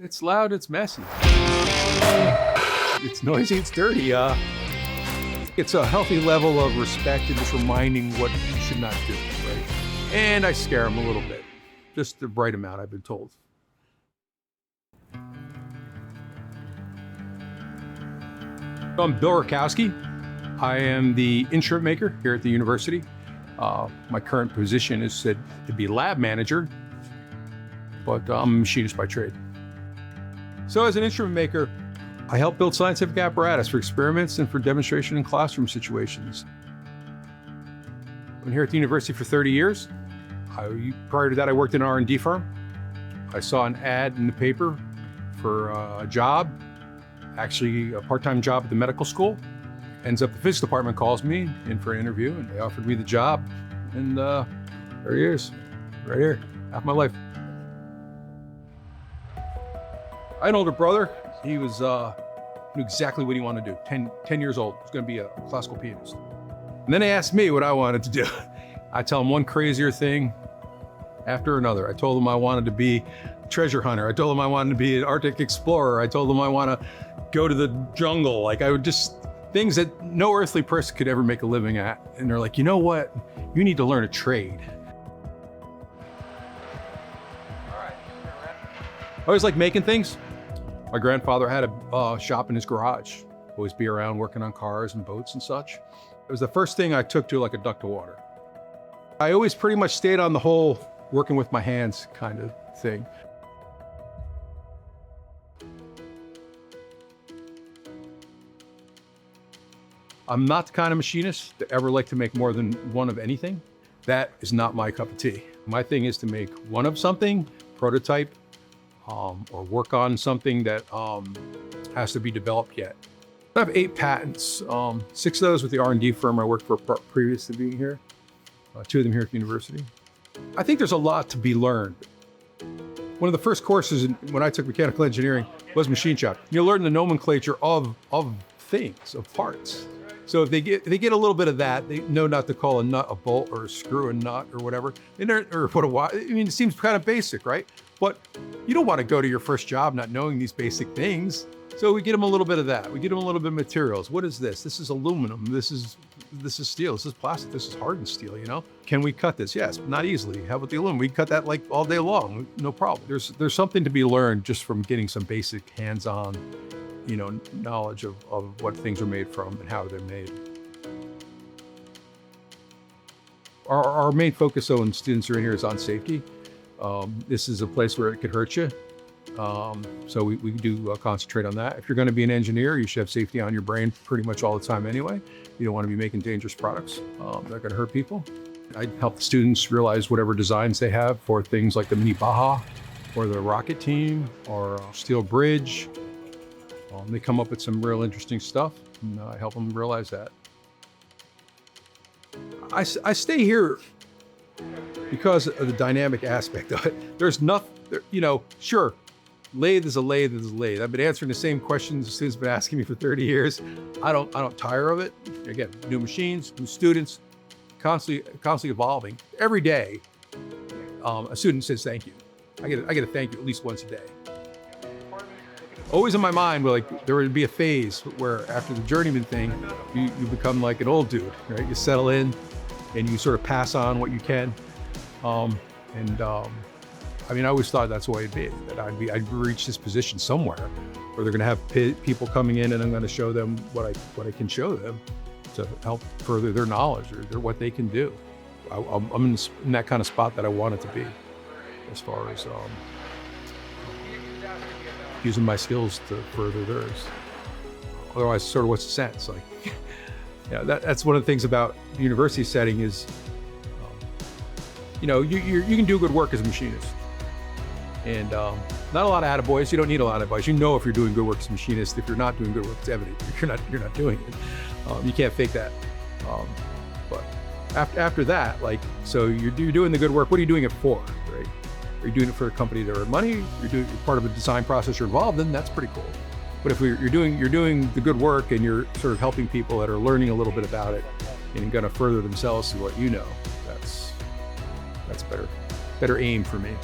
It's loud, it's messy. It's noisy, it's dirty. It's a healthy level of respect and just reminding what you should not do, right? And I scare them a little bit. Just the right amount, I've been told. I'm Bill Rutkowski. I am the instrument maker here at the university. My current position is said to be lab manager, but I'm a machinist by trade. So as an instrument maker, I help build scientific apparatus for experiments and for demonstration in classroom situations. I've been here at the university for 30 years. Prior to that, I worked in an R&D firm. I saw an ad in the paper for a job, actually a part-time job at the medical school. Ends up the physics department calls me in for an interview and they offered me the job. And there he is, right here, half my life. I had an older brother. He was knew exactly what he wanted to do. 10 years old, he was gonna be a classical pianist. And then they asked me what I wanted to do. I tell him one crazier thing after another. I told him I wanted to be a treasure hunter. I told him I wanted to be an Arctic explorer. I told him I want to go to the jungle. Like I would just, things that no earthly person could ever make a living at. And they're like, you know what? You need to learn a trade. I always like making things. My grandfather had a shop in his garage. Always be around working on cars and boats and such. It was the first thing I took to like a duck to water. I always pretty much stayed on the whole working with my hands kind of thing. I'm not the kind of machinist that ever like to make more than one of anything. That is not my cup of tea. My thing is to make one of something, prototype, or work on something that has to be developed yet. I have 8 patents, 6 of those with the R&D firm I worked for previous to being here, 2 of them here at the university. I think there's a lot to be learned. One of the first courses when I took mechanical engineering was machine shop. You learn the nomenclature of things, of parts. So if they get a little bit of that, they know not to call a nut a bolt or a screw a nut or whatever. Or what a wire. I mean, it seems kind of basic, right? But you don't want to go to your first job not knowing these basic things. So we get them a little bit of that. We get them a little bit of materials. What is this? This is aluminum. This is steel. This is plastic. This is hardened steel, you know? Can we cut this? Yes, not easily. How about the aluminum? We cut that like all day long, no problem. There's something to be learned just from getting some basic hands-on, you know, knowledge of what things are made from and how they're made. Our main focus, though, when students are in here is on safety. This is a place where it could hurt you. So we do concentrate on that. If you're going to be an engineer, you should have safety on your brain pretty much all the time anyway. You don't want to be making dangerous products that are going to hurt people. I help the students realize whatever designs they have for things like the Mini Baja or the rocket team or steel bridge. They come up with some real interesting stuff and I help them realize that. I stay here because of the dynamic aspect of it. There's nothing, you know, sure, lathe is a lathe is a lathe. I've been answering the same questions the students have been asking me for 30 years. I don't tire of it. Again, new machines, new students, constantly evolving. Every day, a student says thank you. I get a thank you at least once a day. Always in my mind, like there would be a phase where after the journeyman thing, you become like an old dude, right? You settle in and you sort of pass on what you can. I mean, I always thought that's the way it'd be, that I'd reach this position somewhere where they're gonna have people coming in and I'm gonna show them what I can show them to help further their knowledge or what they can do. I'm in that kind of spot that I want it to be as far as using my skills to further theirs. Otherwise, sort of what's the sense? Like, yeah, that's one of the things about the university setting is, you know, you can do good work as a machinist. And not a lot of attaboys. You don't need a lot of advice. You know if you're doing good work as a machinist. If you're not doing good work, it's evident. You're not doing it. You can't fake that. But after that, like, so you're doing the good work. What are you doing it for, right? Are you doing it for a company to earn money? You're part of a design process you're involved in. That's pretty cool. But if you're doing the good work and you're sort of helping people that are learning a little bit about it and going to further themselves through what you know, that's better aim for me.